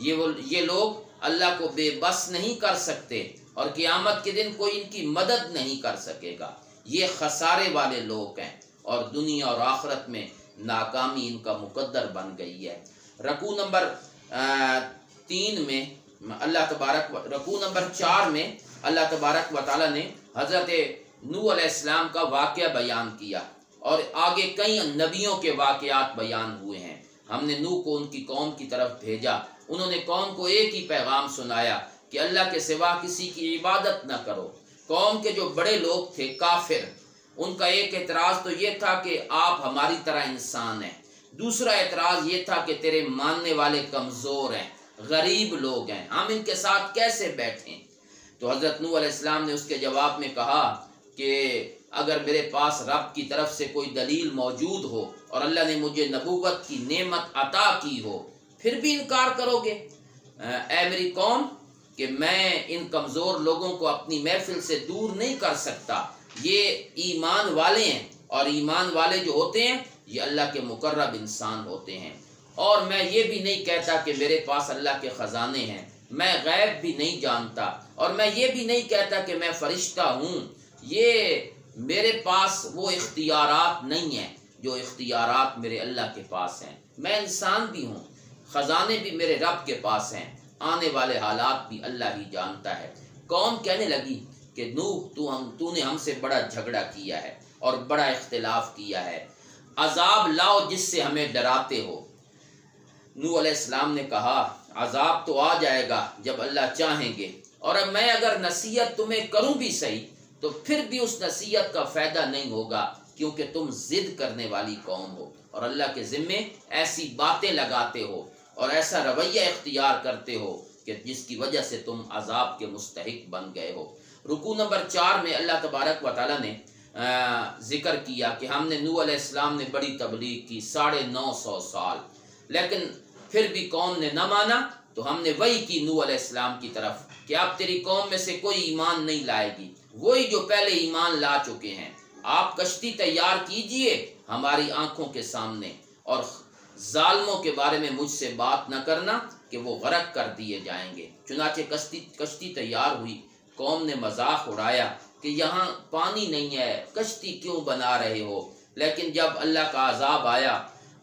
یہ لوگ اللہ کو بے بس نہیں کر سکتے اور قیامت کے دن کوئی ان کی مدد نہیں کر سکے گا۔ یہ خسارے والے لوگ ہیں اور دنیا اور آخرت میں ناکامی ان کا مقدر بن گئی ہے۔ رکوع نمبر 3 میں رکوع نمبر 4 میں اللہ تبارک و تعالیٰ نے حضرت نوح علیہ السلام کا واقعہ بیان کیا اور آگے کئی نبیوں کے واقعات بیان ہوئے ہیں۔ ہم نے نوح کو ان کی قوم کی طرف بھیجا، انہوں نے قوم کو ایک ہی پیغام سنایا کہ اللہ کے سوا کسی کی عبادت نہ کرو۔ قوم کے جو بڑے لوگ تھے کافر، ان کا ایک اعتراض تو یہ تھا کہ آپ ہماری طرح انسان ہیں، دوسرا اعتراض یہ تھا کہ تیرے ماننے والے کمزور ہیں، غریب لوگ ہیں، ہم ان کے ساتھ کیسے بیٹھیں؟ تو حضرت نوح علیہ السلام نے اس کے جواب میں کہا کہ اگر میرے پاس رب کی طرف سے کوئی دلیل موجود ہو اور اللہ نے مجھے نبوت کی نعمت عطا کی ہو، پھر بھی انکار کرو گے؟ اے میری قوم، کہ میں ان کمزور لوگوں کو اپنی محفل سے دور نہیں کر سکتا۔ یہ ایمان والے ہیں اور ایمان والے جو ہوتے ہیں یہ اللہ کے مقرب انسان ہوتے ہیں۔ اور میں یہ بھی نہیں کہتا کہ میرے پاس اللہ کے خزانے ہیں، میں غیب بھی نہیں جانتا، اور میں یہ بھی نہیں کہتا کہ میں فرشتہ ہوں۔ یہ میرے پاس وہ اختیارات نہیں ہیں جو اختیارات میرے اللہ کے پاس ہیں۔ میں انسان بھی ہوں، خزانے بھی میرے رب کے پاس ہیں، آنے والے حالات بھی اللہ ہی جانتا ہے۔ قوم کہنے لگی کہ نوح تو نے ہم سے بڑا جھگڑا کیا ہے اور بڑا اختلاف کیا ہے، عذاب لاؤ جس سے ہمیں ڈراتے ہو۔ نوح علیہ السلام نے کہا عذاب تو آ جائے گا جب اللہ چاہیں گے، اور اب میں اگر نصیحت تمہیں کروں بھی صحیح تو پھر بھی اس نصیحت کا فائدہ نہیں ہوگا، کیونکہ تم ضد کرنے والی قوم ہو اور اللہ کے ذمے ایسی باتیں لگاتے ہو اور ایسا رویہ اختیار کرتے ہو کہ جس کی وجہ سے تم عذاب کے مستحق بن گئے ہو۔ رکوع نمبر 4 میں اللہ تبارک و تعالیٰ نے ذکر کیا کہ ہم نے نوح علیہ السلام نے بڑی تبلیغ کی 950 سال، لیکن پھر بھی قوم نے نہ مانا، تو ہم نے وحی کی نوح علیہ السلام کی طرف کہ اب تیری قوم میں سے کوئی ایمان نہیں لائے گی، وہی جو پہلے ایمان لا چکے ہیں۔ آپ کشتی تیار کیجئے ہماری آنکھوں کے سامنے، اور ظالموں کے بارے میں مجھ سے بات نہ کرنا کہ وہ غرق کر دیے جائیں گے۔ چنانچہ کشتی تیار ہوئی، قوم نے مذاق اڑایا کہ یہاں پانی نہیں ہے، کشتی کیوں بنا رہے ہو؟ لیکن جب اللہ کا عذاب آیا،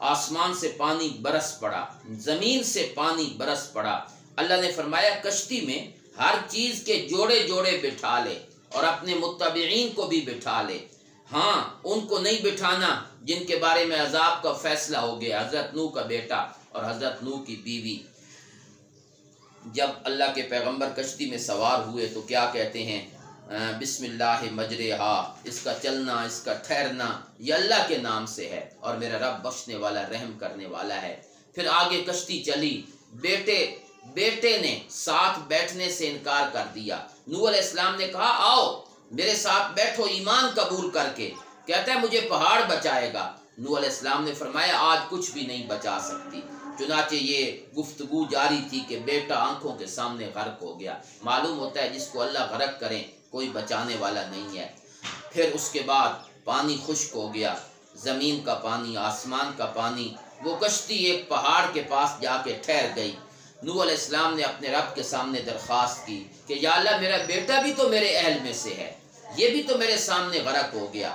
آسمان سے پانی برس پڑا، زمین سے پانی برس پڑا، اللہ نے فرمایا کشتی میں ہر چیز کے جوڑے جوڑے بٹھا لے اور اپنے متبعین کو بھی بٹھا لے، ہاں ان کو نہیں بٹھانا جن کے بارے میں عذاب کا فیصلہ ہو گیا، حضرت نوح کا بیٹا اور حضرت نوح کی بیوی۔ جب اللہ کے پیغمبر کشتی میں سوار ہوئے تو کیا کہتے ہیں؟ بسم اللہ مجرہا، اس کا چلنا، اس کا ٹھہرنا یہ اللہ کے نام سے ہے، اور میرا رب بخشنے والا رحم کرنے والا ہے۔ پھر آگے کشتی چلی، بیٹے نے ساتھ بیٹھنے سے انکار کر دیا۔ نوح علیہ السلام نے کہا آؤ میرے ساتھ بیٹھو ایمان قبول کر کے، کہتا ہے مجھے پہاڑ بچائے گا۔ نوح علیہ السلام نے فرمایا آج کچھ بھی نہیں بچا سکتی۔ چنانچہ یہ گفتگو جاری تھی کہ بیٹا آنکھوں کے سامنے غرق ہو گیا۔ معلوم ہوتا ہے جس کو اللہ غرق کرے کوئی بچانے والا نہیں ہے۔ پھر اس کے بعد پانی خشک ہو گیا، زمین کا پانی، آسمان کا پانی، وہ کشتی ایک پہاڑ کے پاس جا کے ٹھہر گئی۔ نوح علیہ السلام نے اپنے رب کے سامنے درخواست کی کہ یا اللہ میرا بیٹا بھی تو میرے اہل میں سے ہے، یہ بھی تو میرے سامنے غرق ہو گیا،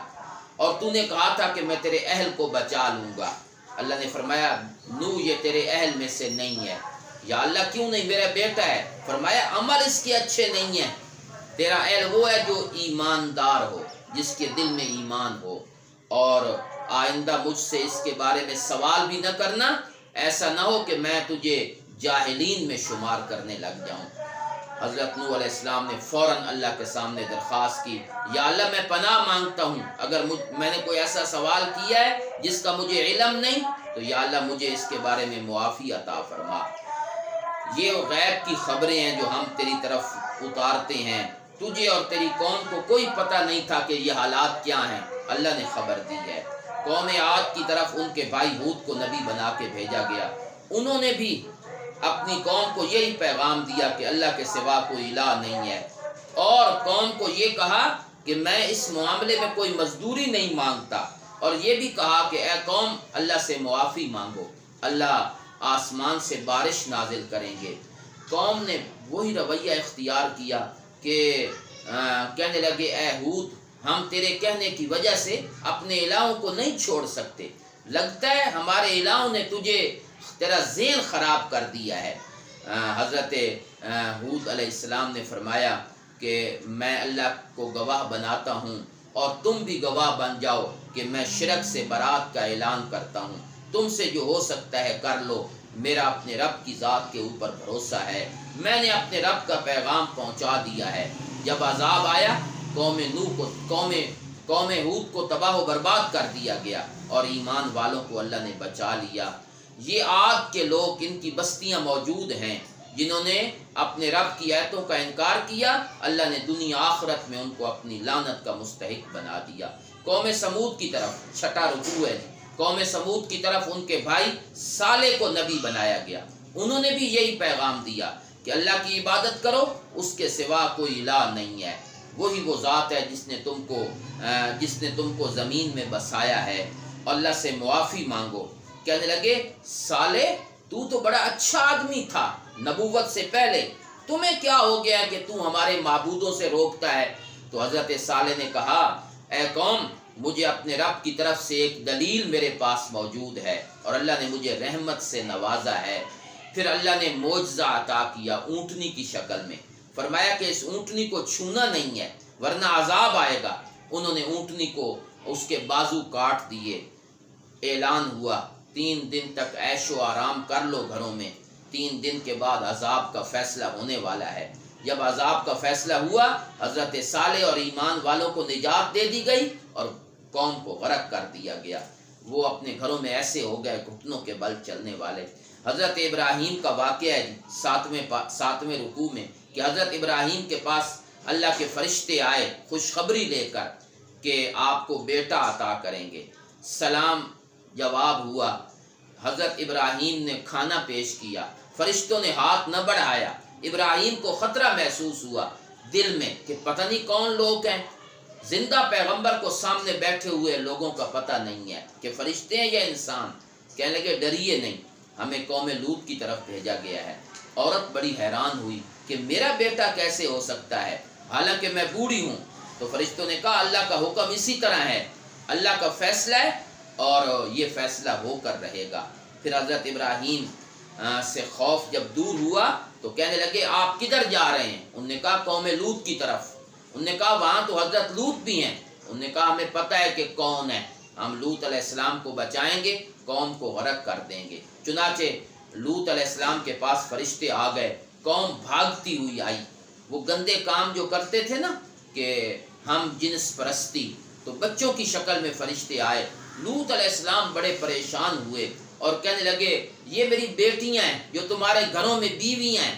اور تو نے کہا تھا کہ میں تیرے اہل کو بچا لوں گا۔ اللہ نے فرمایا نوح یہ تیرے اہل میں سے نہیں ہے۔ یا اللہ کیوں نہیں؟ میرا بیٹا ہے۔ فرمایا عمل اس کے اچھے نہیں ہیں، تیرا اہل وہ ہے جو ایماندار ہو، جس کے دل میں ایمان ہو، اور آئندہ مجھ سے اس کے بارے میں سوال بھی نہ کرنا، ایسا نہ ہو کہ میں تجھے جاہلین میں شمار کرنے لگ جاؤں۔ حضرت نوح علیہ السلام نے فوراً اللہ کے سامنے درخواست کی یا اللہ میں پناہ مانگتا ہوں، اگر میں نے کوئی ایسا سوال کیا ہے جس کا مجھے علم نہیں تو یا اللہ مجھے اس کے بارے میں معافی عطا فرما۔ یہ غیب کی خبریں ہیں جو ہم تیری طرف اتارتے ہیں، تجھے اور تیری قوم کو کوئی پتہ نہیں تھا کہ یہ حالات کیا ہیں، اللہ نے خبر دی ہے۔ قوم عاد کی طرف ان کے بھائی ہود کو نبی بنا کے بھیجا گیا، انہوں نے بھی اپنی قوم کو یہی پیغام دیا کہ اللہ کے سوا کوئی الہ نہیں ہے، اور قوم کو یہ کہا کہ میں اس معاملے میں کوئی مزدوری نہیں مانگتا، اور یہ بھی کہا کہ اے قوم اللہ سے معافی مانگو، اللہ آسمان سے بارش نازل کریں گے۔ قوم نے وہی رویہ اختیار کیا کہ کہنے لگے اے ہود، ہم تیرے کہنے کی وجہ سے اپنے الہوں کو نہیں چھوڑ سکتے، لگتا ہے ہمارے الہوں نے تجھے تیرا ذہن خراب کر دیا ہے۔ حضرت ہود علیہ السلام نے فرمایا کہ میں اللہ کو گواہ بناتا ہوں اور تم بھی گواہ بن جاؤ کہ میں شرک سے برات کا اعلان کرتا ہوں، تم سے جو ہو سکتا ہے کر لو، میرا اپنے رب کی ذات کے اوپر بھروسہ ہے، میں نے اپنے رب کا پیغام پہنچا دیا ہے۔ جب عذاب آیا قوم ہود کو تباہ و برباد کر دیا گیا اور ایمان والوں کو اللہ نے بچا لیا۔ یہ عاد کے لوگ، ان کی بستیاں موجود ہیں جنہوں نے اپنے رب کی آیتوں کا انکار کیا، اللہ نے دنیا آخرت میں ان کو اپنی لعنت کا مستحق بنا دیا۔ قوم سمود کی طرف 6واں رکوع ہے، قوم سمود کی طرف ان کے بھائی صالح کو نبی بنایا گیا، انہوں نے بھی یہی پیغام دیا کہ اللہ کی عبادت کرو، اس کے سوا کوئی الہ نہیں ہے، وہی وہ ذات ہے جس نے تم کو زمین میں بسایا ہے، اللہ سے معافی مانگو۔ کہنے لگے صالح تو بڑا اچھا آدمی تھا نبوت سے پہلے، تمہیں کیا ہو گیا کہ تو ہمارے معبودوں سے روکتا ہے؟ تو حضرت صالح نے کہا اے قوم، مجھے اپنے رب کی طرف سے ایک دلیل میرے پاس موجود ہے اور اللہ نے مجھے رحمت سے نوازا ہے۔ پھر اللہ نے معجزہ عطا کیا اونٹنی کی شکل میں، فرمایا کہ اس اونٹنی کو چھونا نہیں ہے ورنہ عذاب آئے گا۔ انہوں نے اونٹنی کو اس کے بازو کاٹ دیے، اعلان ہوا 3 دن تک عیش و آرام کر لو گھروں میں، 3 دن کے بعد عذاب کا فیصلہ ہونے والا ہے۔ جب عذاب کا فیصلہ ہوا، حضرت صالح اور ایمان والوں کو نجات دے دی گئی اور قوم کو غرق کر دیا گیا۔ وہ اپنے گھروں میں ایسے ہو گئے گھٹنوں کے بل چلنے والے۔ حضرت ابراہیم کا واقعہ ہے 7ویں رکوع میں کہ حضرت ابراہیم کے پاس اللہ کے فرشتے آئے خوشخبری لے کر کہ آپ کو بیٹا عطا کریں گے۔ سلام جواب ہوا، حضرت ابراہیم نے کھانا پیش کیا، فرشتوں نے ہاتھ نہ بڑھایا۔ ابراہیم کو خطرہ محسوس ہوا دل میں کہ پتہ نہیں کون لوگ ہیں، زندہ پیغمبر کو سامنے بیٹھے ہوئے لوگوں کا پتہ نہیں ہے کہ فرشتے ہیں یا انسان۔ کہنے لگے ڈریے نہیں، ہمیں قوم لوط کی طرف بھیجا گیا ہے۔ عورت بڑی حیران ہوئی کہ میرا بیٹا کیسے ہو سکتا ہے حالانکہ میں بوڑھی ہوں؟ تو فرشتوں نے کہا اللہ کا حکم اسی طرح ہے، اللہ کا فیصلہ ہے اور یہ فیصلہ ہو کر رہے گا۔ پھر حضرت ابراہیم سے خوف جب دور ہوا تو کہنے لگے آپ کدھر جا رہے ہیں؟ انہوں نے کہا قوم لوط کی طرف۔ انہوں نے کہا وہاں تو حضرت لوط بھی ہیں۔ انہوں نے کہا ہمیں پتہ ہے کہ کون ہے، ہم لوط علیہ السلام کو بچائیں گے، قوم کو غرق کر دیں گے۔ چنانچہ لوط علیہ السلام کے پاس فرشتے آ گئے، قوم بھاگتی ہوئی آئی۔ وہ گندے کام جو کرتے تھے نا کہ ہم جنس پرستی، تو بچوں کی شکل میں فرشتے آئے۔ لوط علیہ السلام بڑے پریشان ہوئے اور کہنے لگے یہ میری بیٹیاں ہیں جو تمہارے گھروں میں بیوی ہیں،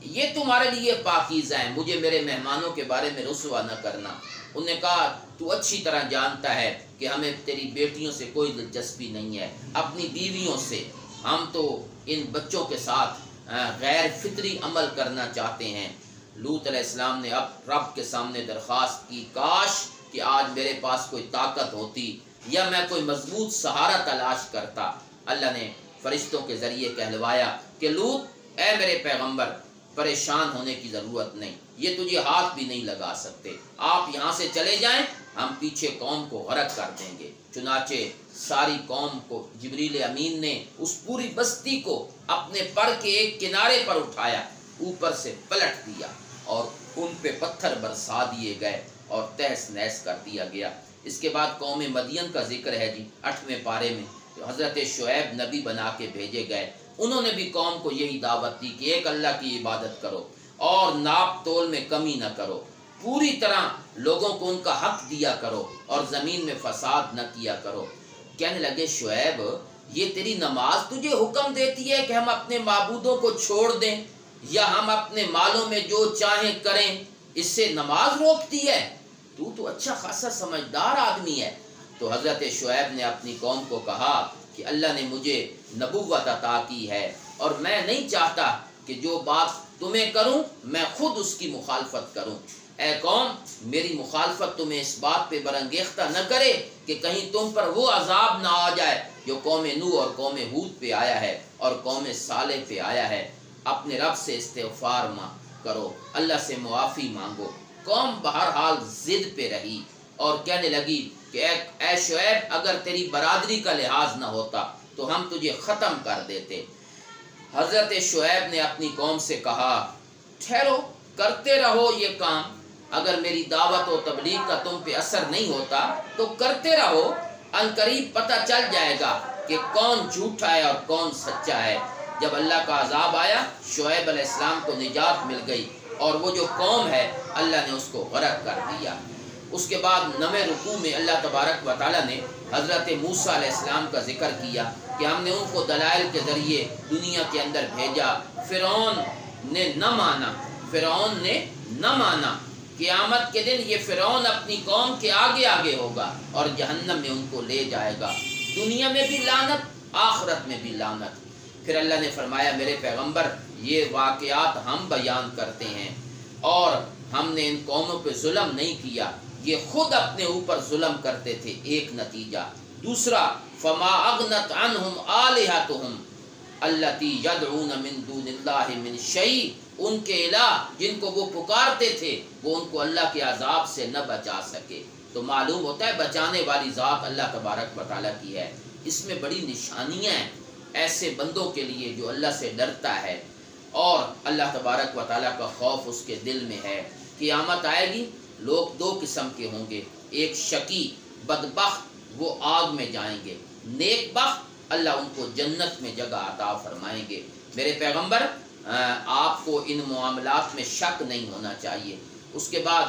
یہ تمہارے لیے پاکیزہ ہیں، مجھے میرے مہمانوں کے بارے میں رسوا نہ کرنا۔ انہوں نے کہا تو اچھی طرح جانتا ہے کہ ہمیں تیری بیٹیوں سے کوئی دلچسپی نہیں ہے، اپنی بیویوں سے، ہم تو ان بچوں کے ساتھ غیر فطری عمل کرنا چاہتے ہیں۔ لوط علیہ السلام نے اب رب کے سامنے درخواست کی کاش کہ آج میرے پاس کوئی طاقت ہوتی یا میں کوئی مضبوط سہارا تلاش کرتا۔ اللہ نے فرشتوں کے ذریعے کہلوایا کہ لوط اے میرے پیغمبر، پریشان ہونے کی ضرورت نہیں، یہ تجھے ہاتھ بھی نہیں لگا سکتے، آپ یہاں سے چلے جائیں، ہم پیچھے قوم کو غرق کر دیں گے۔ چنانچہ ساری قوم کو جبریل امین نے اس پوری بستی کو اپنے پر کے ایک کنارے پر اٹھایا، اوپر سے پلٹ دیا اور ان پہ پتھر برسا دیے گئے اور تہس نہس کر دیا گیا۔ اس کے بعد قوم مدین کا ذکر ہے 8ویں پارے میں، تو حضرت شعیب نبی بنا کے بھیجے گئے، انہوں نے بھی قوم کو یہی دعوت دی کہ ایک اللہ کی عبادت کرو اور ناپ تول میں کمی نہ کرو، پوری طرح لوگوں کو ان کا حق دیا کرو اور زمین میں فساد نہ کیا کرو۔ کہنے لگے شعیب یہ تیری نماز تجھے حکم دیتی ہے کہ ہم اپنے معبودوں کو چھوڑ دیں یا ہم اپنے مالوں میں جو چاہیں کریں، اس سے نماز روکتی ہے؟ تو اچھا خاصا سمجھدار آدمی ہے۔ تو حضرت شعیب نے اپنی قوم کو کہا کہ اللہ نے مجھے نبوت عطا کی ہے اور میں نہیں چاہتا کہ جو بات تمہیں کروں میں خود اس کی مخالفت کروں۔ اے قوم، میری مخالفت تمہیں اس بات پہ برانگیختہ نہ کرے کہ کہیں تم پر وہ عذاب نہ آ جائے جو قوم نوح اور قوم ہود پہ آیا ہے اور قوم صالح پہ آیا ہے۔ اپنے رب سے استغفار کرو، اللہ سے معافی مانگو۔ قوم بہرحال ضد پہ رہی اور کہنے لگی کہ اے شعیب، اگر تیری برادری کا لحاظ نہ ہوتا تو ہم تجھے ختم کر دیتے۔ حضرت شعیب نے اپنی قوم سے کہا ٹھہرو، کرتے رہو یہ کام، اگر میری دعوت و تبلیغ کا تم پہ اثر نہیں ہوتا تو کرتے رہو، عنقریب پتہ چل جائے گا کہ کون جھوٹا ہے اور کون سچا ہے۔ جب اللہ کا عذاب آیا، شعیب علیہ السلام کو نجات مل گئی اور وہ جو قوم ہے اللہ نے اس کو غرق کر دیا۔ اس کے بعد 9ویں رکوع میں اللہ تبارک و تعالیٰ نے حضرت موسیٰ علیہ السلام کا ذکر کیا کہ ہم نے ان کو دلائل کے ذریعے دنیا کے اندر بھیجا، فرعون نے نہ مانا۔ قیامت کے دن یہ فرعون اپنی قوم کے آگے آگے ہوگا اور جہنم میں ان کو لے جائے گا، دنیا میں بھی لعنت، آخرت میں بھی لعنت۔ پھر اللہ نے فرمایا میرے پیغمبر، یہ واقعات ہم بیان کرتے ہیں اور ہم نے ان قوموں پہ ظلم نہیں کیا، یہ خود اپنے اوپر ظلم کرتے تھے، ایک نتیجہ۔ دوسرا، فما اغنت عنہم آلہتہم التی یدعون من دون اللہ من شیء، ان کے الہ جن کو وہ پکارتے تھے وہ ان کو اللہ کے عذاب سے نہ بچا سکے۔ تو معلوم ہوتا ہے بچانے والی ذات اللہ تبارک و تعالیٰ کی ہے۔ اس میں بڑی نشانیاں ہیں ایسے بندوں کے لیے جو اللہ سے ڈرتا ہے اور اللہ تبارک و تعالیٰ کا خوف اس کے دل میں ہے۔ قیامت آئے گی، لوگ 2 قسم کے ہوں گے، ایک شقی بدبخت، وہ آگ میں جائیں گے، نیک بخت اللہ ان کو جنت میں جگہ عطا فرمائیں گے۔ میرے پیغمبر، آپ کو ان معاملات میں شک نہیں ہونا چاہیے۔ اس کے بعد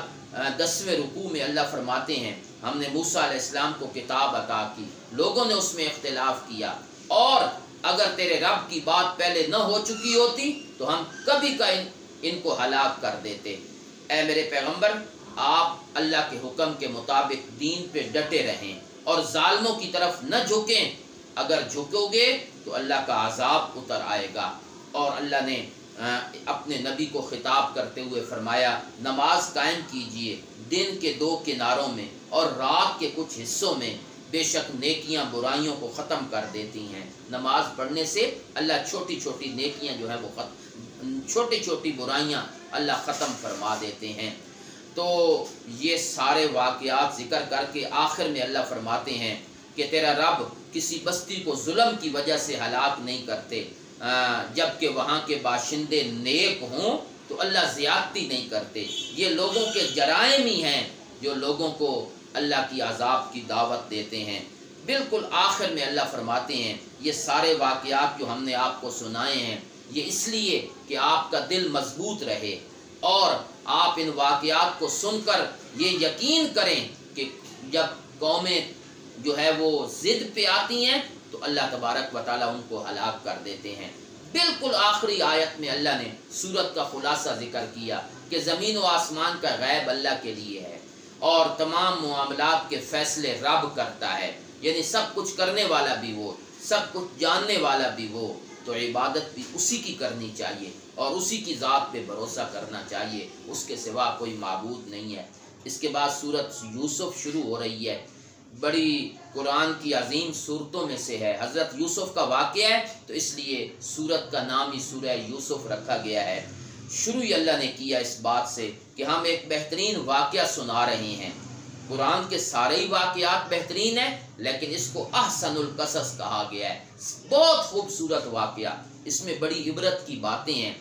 10ویں رکوع میں اللہ فرماتے ہیں ہم نے موسیٰ علیہ السلام کو کتاب عطا کی، لوگوں نے اس میں اختلاف کیا، اور اگر تیرے رب کی بات پہلے نہ ہو چکی ہوتی تو ہم کبھی کا ان کو ہلاک کر دیتے۔ اے میرے پیغمبر، آپ اللہ کے حکم کے مطابق دین پہ ڈٹے رہیں اور ظالموں کی طرف نہ جھکیں، اگر جھکو گے تو اللہ کا عذاب اتر آئے گا۔ اور اللہ نے اپنے نبی کو خطاب کرتے ہوئے فرمایا نماز قائم کیجئے دن کے 2 کناروں میں اور رات کے کچھ حصوں میں، بے شک نیکیاں برائیوں کو ختم کر دیتی ہیں۔ نماز پڑھنے سے اللہ چھوٹی چھوٹی نیکیاں جو ہیں وہ چھوٹی چھوٹی برائیاں اللہ ختم فرما دیتے ہیں۔ تو یہ سارے واقعات ذکر کر کے آخر میں اللہ فرماتے ہیں کہ تیرا رب کسی بستی کو ظلم کی وجہ سے ہلاک نہیں کرتے، جبکہ وہاں کے باشندے نیک ہوں تو اللہ زیادتی نہیں کرتے۔ یہ لوگوں کے جرائم ہی ہیں جو لوگوں کو اللہ کی عذاب کی دعوت دیتے ہیں۔ بالکل آخر میں اللہ فرماتے ہیں یہ سارے واقعات جو ہم نے آپ کو سنائے ہیں یہ اس لیے کہ آپ کا دل مضبوط رہے اور آپ ان واقعات کو سن کر یہ یقین کریں کہ جب قومیں جو ہے وہ ضد پہ آتی ہیں تو اللہ تبارک و تعالیٰ ان کو ہلاک کر دیتے ہیں۔ بالکل آخری آیت میں اللہ نے سورت کا خلاصہ ذکر کیا کہ زمین و آسمان کا غیب اللہ کے لیے ہے اور تمام معاملات کے فیصلے رب کرتا ہے، یعنی سب کچھ کرنے والا بھی وہ، سب کچھ جاننے والا بھی وہ، تو عبادت بھی اسی کی کرنی چاہیے اور اسی کی ذات پہ بھروسہ کرنا چاہیے، اس کے سوا کوئی معبود نہیں ہے۔ اس کے بعد سورت یوسف شروع ہو رہی ہے، بڑی قرآن کی عظیم صورتوں میں سے ہے، حضرت یوسف کا واقعہ ہے تو اس لیے سورت کا نام ہی سورہ یوسف رکھا گیا ہے۔ شروع ہی اللہ نے کیا اس بات سے کہ ہم ایک بہترین واقعہ سنا رہے ہیں۔ قرآن کے سارے ہی واقعات بہترین ہیں لیکن اس کو احسن القصص کہا گیا ہے، بہت خوبصورت واقعہ، اس میں بڑی عبرت کی باتیں ہیں۔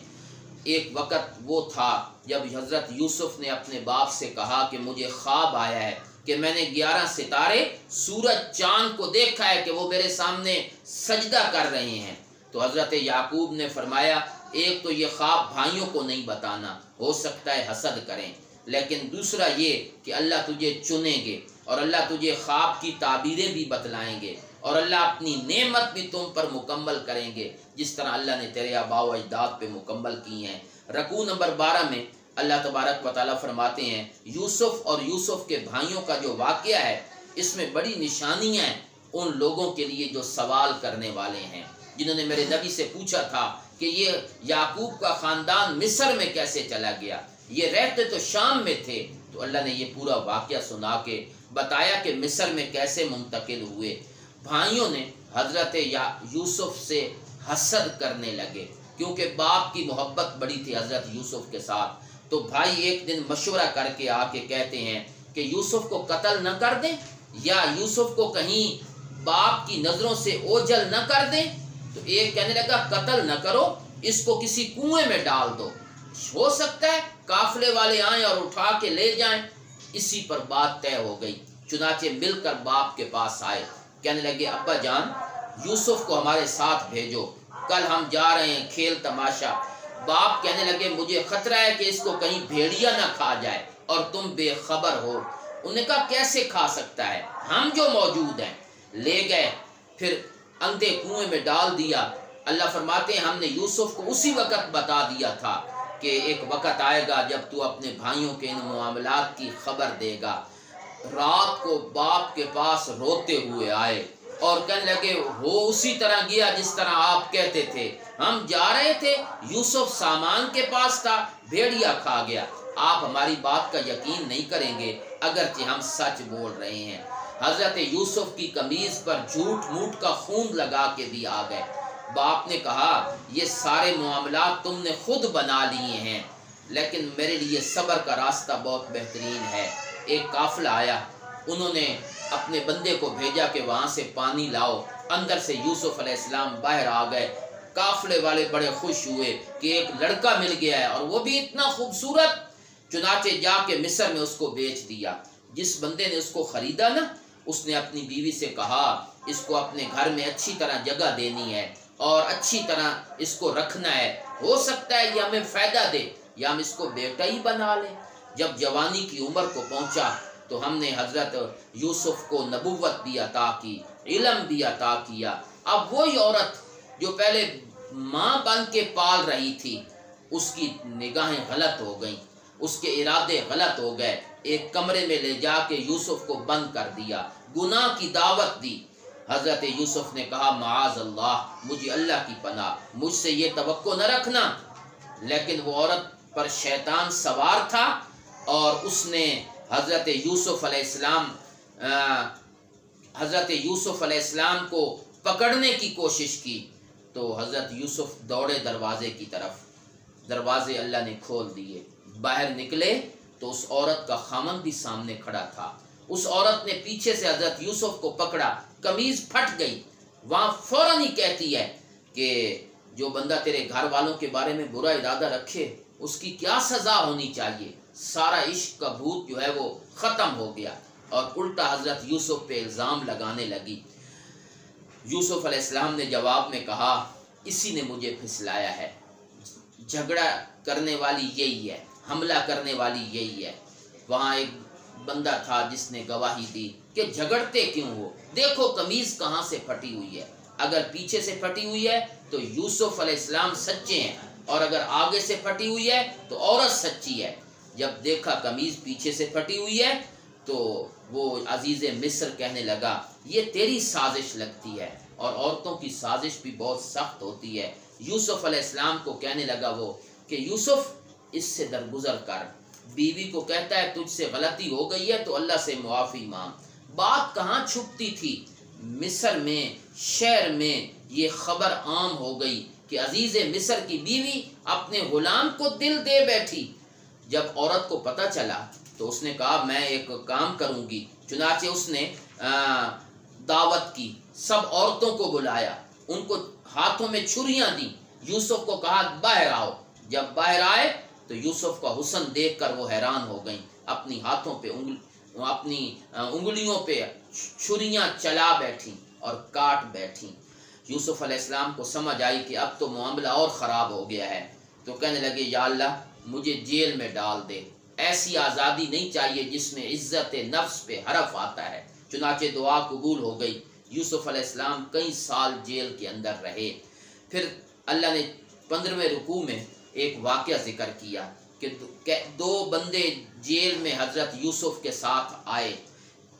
ایک وقت وہ تھا جب حضرت یوسف نے اپنے باپ سے کہا کہ مجھے خواب آیا ہے کہ میں نے 11 ستارے، سورج، چاند کو دیکھا ہے کہ وہ میرے سامنے سجدہ کر رہے ہیں۔ تو حضرت یعقوب نے فرمایا ایک تو یہ خواب بھائیوں کو نہیں بتانا، ہو سکتا ہے حسد کریں، لیکن دوسرا یہ کہ اللہ تجھے چنیں گے اور اللہ تجھے خواب کی تعبیریں بھی بتلائیں گے اور اللہ اپنی نعمت بھی تم پر مکمل کریں گے جس طرح اللہ نے تیرے آباء و اجداد پہ مکمل کی ہیں۔ رکوع نمبر 12 میں اللہ تبارک و تعالیٰ فرماتے ہیں یوسف اور یوسف کے بھائیوں کا جو واقعہ ہے اس میں بڑی نشانیاں ہیں ان لوگوں کے لیے جو سوال کرنے والے ہیں، جنہوں نے میرے نبی سے پوچھا تھا کہ یہ یعقوب کا خاندان مصر میں کیسے چلا گیا، یہ رہتے تو شام میں تھے۔ تو اللہ نے یہ پورا واقعہ سنا کے بتایا کہ مصر میں کیسے منتقل ہوئے۔ بھائیوں نے حضرت یوسف سے حسد کرنے لگے، کیونکہ باپ کی محبت بڑی تھی حضرت یوسف کے ساتھ۔ تو بھائی ایک دن مشورہ کر کے آ کے کہتے ہیں کہ یوسف کو قتل نہ کر دیں، یا یوسف کو کہیں باپ کی نظروں سے اوجھل نہ کر دیں۔ تو ایک کہنے لگا قتل نہ کرو، اس کو کسی کنویں میں ڈال دو، ہو سکتا ہے قافلے والے آئیں اور اٹھا کے لے جائیں۔ اسی پر بات طے ہو گئی، چنانچہ مل کر باپ کے پاس آئے، کہنے لگے ابا جان یوسف کو ہمارے ساتھ بھیجو، کل ہم جا رہے ہیں کھیل تماشا۔ باپ کہنے لگے مجھے خطرہ ہے کہ اس کو کہیں بھیڑیا نہ کھا جائے اور تم بے خبر ہو۔ انہوں نے کہا کیسے کھا سکتا ہے، ہم جو موجود ہیں۔ لے گئے، پھر اندھے کنویں میں ڈال دیا۔ اللہ فرماتے ہیں ہم نے یوسف کو اسی وقت بتا دیا تھا کہ ایک وقت آئے گا جب تو اپنے بھائیوں کے ان معاملات کی خبر دے گا۔ رات کو باپ کے پاس روتے ہوئے آئے اور کہنے لگے وہ اسی طرح گیا جس طرح آپ کہتے تھے، ہم جا رہے تھے، یوسف سامان کے پاس تھا، بھیڑیا کھا گیا۔ آپ ہماری بات کا یقین نہیں کریں گے اگرچہ ہم سچ بول رہے ہیں۔ حضرت یوسف کی قمیض پر جھوٹ موٹ کا خون لگا کے بھی آ گئے۔ باپ نے کہا یہ سارے معاملات تم نے خود بنا لیے ہیں، لیکن میرے لیے صبر کا راستہ بہت بہترین ہے۔ ایک قافلہ آیا، انہوں نے اپنے بندے کو بھیجا کہ وہاں سے پانی لاؤ، اندر سے یوسف علیہ السلام باہر آ گئے۔ قافلے والے بڑے خوش ہوئے کہ ایک لڑکا مل گیا ہے اور وہ بھی اتنا خوبصورت، چنانچہ جا کے مصر میں اس کو بیچ دیا۔ جس بندے نے اس کو خریدا نا، اس نے اپنی بیوی سے کہا اس کو اپنے گھر میں اچھی طرح جگہ دینی ہے اور اچھی طرح اس کو رکھنا ہے، ہو سکتا ہے یہ ہمیں فائدہ دے یا ہم اس کو بیٹا ہی بنا لیں۔ جب جوانی کی عمر کو پہنچا تو ہم نے حضرت یوسف کو نبوت بھی عطا کی، علم بھی عطا کیا۔ اب وہی عورت جو پہلے ماں بن کے پال رہی تھی، اس کی نگاہیں غلط ہو گئیں، اس کے ارادے غلط ہو گئے۔ ایک کمرے میں لے جا کے یوسف کو بند کر دیا، گناہ کی دعوت دی۔ حضرت یوسف نے کہا معاذ اللہ، مجھے اللہ کی پناہ، مجھ سے یہ توقع نہ رکھنا۔ لیکن وہ عورت پر شیطان سوار تھا اور اس نے حضرت یوسف علیہ السلام کو پکڑنے کی کوشش کی۔ تو حضرت یوسف دوڑے دروازے کی طرف، دروازے اللہ نے کھول دیے، باہر نکلے تو اس عورت کا خامن بھی سامنے کھڑا تھا۔ اس عورت نے پیچھے سے حضرت یوسف کو پکڑا، قمیض پھٹ گئی۔ وہاں فوراً ہی کہتی ہے کہ جو بندہ تیرے گھر والوں کے بارے میں برا ارادہ رکھے اس کی کیا سزا ہونی چاہیے۔ سارا عشق کا بھوت جو ہے وہ ختم ہو گیا اور الٹا حضرت یوسف پہ الزام لگانے لگی۔ یوسف علیہ السلام نے جواب میں کہا اسی نے مجھے پھسلایا ہے، جھگڑا کرنے والی یہی ہے، حملہ کرنے والی یہی ہے۔ وہاں ایک بندہ تھا جس نے گواہی دی کہ جھگڑتے کیوں ہو، دیکھو قمیض کہاں سے پھٹی ہوئی ہے، اگر پیچھے سے پھٹی ہوئی ہے تو یوسف علیہ السلام سچے ہیں اور اگر آگے سے پھٹی ہوئی ہے تو عورت سچی ہے۔ جب دیکھا قمیض پیچھے سے پھٹی ہوئی ہے تو وہ عزیز مصر کہنے لگا یہ تیری سازش لگتی ہے، اور عورتوں کی سازش بھی بہت سخت ہوتی ہے۔ یوسف علیہ السلام کو کہنے لگا وہ کہ یوسف اس سے درگزر کر، بیوی کو کہتا ہے تجھ سے غلطی ہو گئی ہے تو اللہ سے معافی مانگ۔ بات کہاں چھپتی تھی، مصر میں، شہر میں یہ خبر عام ہو گئی کہ عزیز مصر کی بیوی اپنے غلام کو دل دے بیٹھی۔ جب عورت کو پتہ چلا تو اس نے کہا میں ایک کام کروں گی، چنانچہ اس نے دعوت کی، سب عورتوں کو بلایا، ان کو ہاتھوں میں چھریاں دیں، یوسف کو کہا باہر آؤ۔ جب باہر آئے تو یوسف کا حسن دیکھ کر وہ حیران ہو گئیں، اپنی ہاتھوں پہ اپنی انگلیوں پہ چھریاں چلا بیٹھیں اور کاٹ بیٹھیں۔ یوسف علیہ السلام کو سمجھ آئی کہ اب تو معاملہ اور خراب ہو گیا ہے، تو کہنے لگے یا اللہ مجھے جیل میں ڈال دے، ایسی آزادی نہیں چاہیے جس میں عزت نفس پہ حرف آتا ہے۔ چنانچہ دعا قبول ہو گئی، یوسف علیہ السلام کئی سال جیل کے اندر رہے۔ پھر اللہ نے 15ویں رکوع میں ایک واقعہ ذکر کیا کہ دو بندے جیل میں حضرت یوسف کے ساتھ آئے،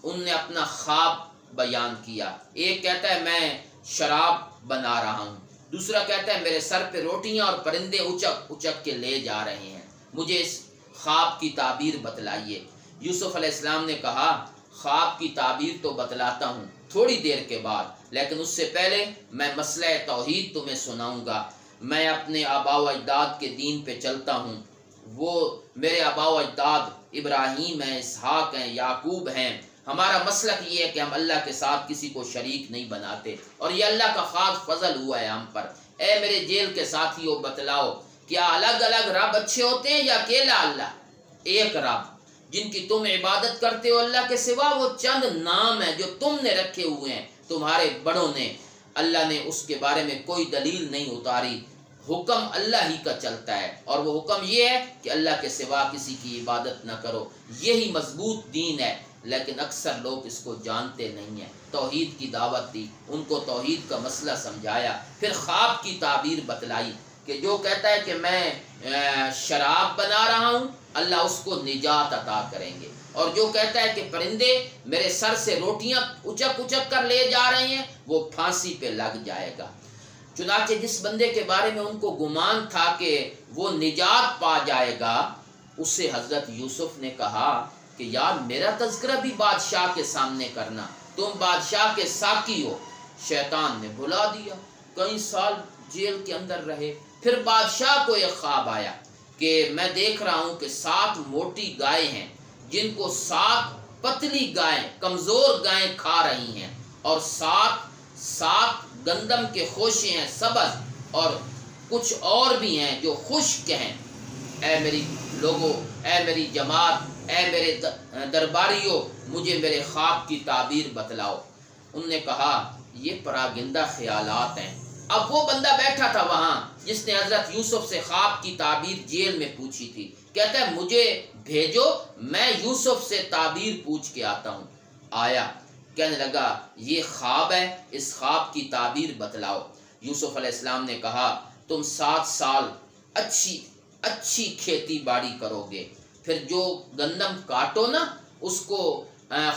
ان نے اپنا خواب بیان کیا۔ ایک کہتا ہے میں شراب بنا رہا ہوں، دوسرا کہتا ہے میرے سر پہ روٹیاں اور پرندے اچک اچک کے لے جا رہے ہیں، مجھے اس خواب کی تعبیر بتلائیے۔ یوسف علیہ السلام نے کہا خواب کی تعبیر تو بتلاتا ہوں، تھوڑی دیر کے بعد، لیکن اس سے پہلے میں مسئلہ توحید تمہیں سناؤں گا۔ میں اپنے آباء و اجداد کے دین پہ چلتا ہوں، وہ میرے آباء و اجداد ابراہیم ہیں، اسحاق ہیں، یعقوب ہیں۔ ہمارا مسلک یہ ہے کہ ہم اللہ کے ساتھ کسی کو شریک نہیں بناتے، اور یہ اللہ کا خاص فضل ہوا ہے ہم پر۔ اے میرے جیل کے ساتھیوں، بتلاؤ کیا الگ الگ رب اچھے ہوتے ہیں یا اکیلا اللہ؟ ایک رب جن کی تم عبادت کرتے ہو اللہ کے سوا، وہ چند نام ہیں جو تم نے رکھے ہوئے ہیں تمہارے بڑوں نے، اللہ نے اس کے بارے میں کوئی دلیل نہیں اتاری۔ حکم اللہ ہی کا چلتا ہے، اور وہ حکم یہ ہے کہ اللہ کے سوا کسی کی عبادت نہ کرو۔ یہی مضبوط دین ہے، لیکن اکثر لوگ اس کو جانتے نہیں ہیں۔ توحید کی دعوت دی، ان کو توحید کا مسئلہ سمجھایا، پھر خواب کی تعبیر بتلائی کہ جو کہتا ہے کہ میں شراب بنا رہا ہوں، اللہ اس کو نجات عطا کریں گے، اور جو کہتا ہے کہ پرندے میرے سر سے روٹیاں اچک اچک کر لے جا رہے ہیں، وہ پھانسی پہ لگ جائے گا۔ چنانچہ جس بندے کے بارے میں ان کو گمان تھا کہ وہ نجات پا جائے گا، اس سے حضرت یوسف نے کہا کہ یار میرا تذکرہ بھی بادشاہ کے سامنے کرنا، تم بادشاہ کے ساقی ہو۔ شیطان نے بھلا دیا، کئی سال جیل کے اندر رہے۔ پھر بادشاہ کو ایک خواب آیا کہ میں دیکھ رہا ہوں کہ 7 موٹی گائیں ہیں جن کو 7 پتلی گائیں، کمزور گائیں کھا رہی ہیں، اور 7 گندم کے خوشے ہیں سبز، اور کچھ اور بھی ہیں جو خشک ہیں۔ اے میری لوگوں، اے میری جماعت، اے میرے درباریوں، مجھے میرے خواب کی تعبیر بتلاؤ۔ انہوں نے کہا یہ پراگندہ خیالات ہیں۔ اب وہ بندہ بیٹھا تھا وہاں جس نے حضرت یوسف سے خواب کی تعبیر جیل میں پوچھی تھی، کہتا ہے مجھے بھیجو، میں یوسف سے تعبیر پوچھ کے آتا ہوں۔ آیا، کہنے لگا یہ خواب ہے، اس خواب کی تعبیر بتلاؤ۔ یوسف علیہ السلام نے کہا تم 7 سال اچھی کھیتی باڑی کرو گے، پھر جو گندم کاٹو نا اس کو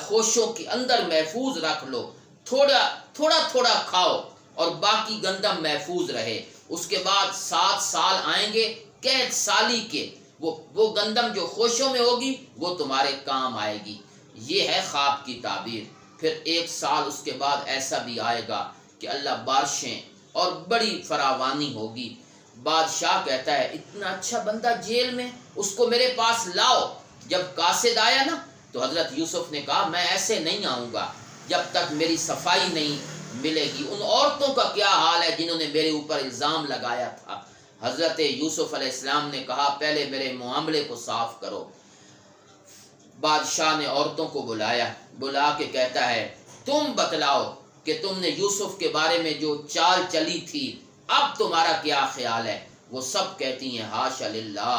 خوشوں کے اندر محفوظ رکھ لو، تھوڑا کھاؤ اور باقی گندم محفوظ رہے۔ اس کے بعد 7 سال آئیں گے قید سالی کے، وہ گندم جو خوشوں میں ہوگی وہ تمہارے کام آئے گی۔ یہ ہے خواب کی تعبیر۔ پھر 1 سال اس کے بعد ایسا بھی آئے گا کہ اللہ بارشیں اور بڑی فراوانی ہوگی۔ بادشاہ کہتا ہے اتنا اچھا بندہ جیل میں، اس کو میرے پاس لاؤ۔ جب قاصد آیا نا تو حضرت یوسف نے کہا میں ایسے نہیں آؤں گا جب تک میری صفائی نہیں ملے گی۔ ان عورتوں کا کیا حال ہے جنہوں نے میرے اوپر الزام لگایا تھا؟ حضرت یوسف علیہ السلام نے کہا پہلے میرے معاملے کو صاف کرو۔ بادشاہ نے عورتوں کو بلا کے کہتا ہے تم بتلاؤ کہ تم نے یوسف کے بارے میں جو چال چلی تھی اب تمہارا کیا خیال ہے؟ وہ سب کہتی ہیں حاشا للہ،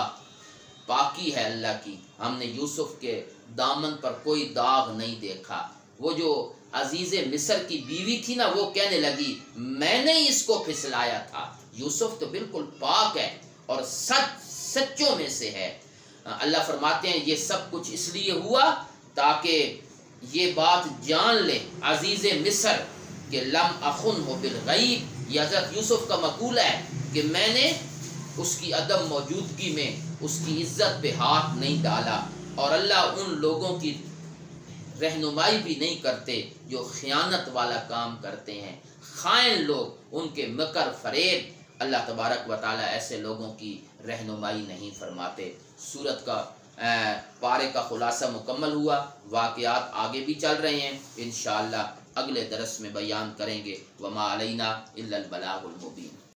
پاکی ہے اللہ کی، ہم نے یوسف کے دامن پر کوئی داغ نہیں دیکھا۔ وہ جو عزیز مصر کی بیوی تھی نا، وہ کہنے لگی میں نے اس کو پھسلایا تھا، یوسف تو بالکل پاک ہے اور سچوں میں سے ہے۔ اللہ فرماتے ہیں یہ سب کچھ اس لیے ہوا تاکہ یہ بات جان لے عزیز مصر کہ لم اخن ہو بالغیب، یہ حضرت یوسف کا مقولہ ہے کہ میں نے اس کی عدم موجودگی میں اس کی عزت پہ ہاتھ نہیں ڈالا۔ اور اللہ ان لوگوں کی رہنمائی بھی نہیں کرتے جو خیانت والا کام کرتے ہیں، خائن لوگ، ان کے مکر فریب، اللہ تبارک و تعالی ایسے لوگوں کی رہنمائی نہیں فرماتے۔ سورت کا پارے کا خلاصہ مکمل ہوا، واقعات آگے بھی چل رہے ہیں، انشاءاللہ اگلے درس میں بیان کریں گے۔ وما علینا الا البلاغ المبین۔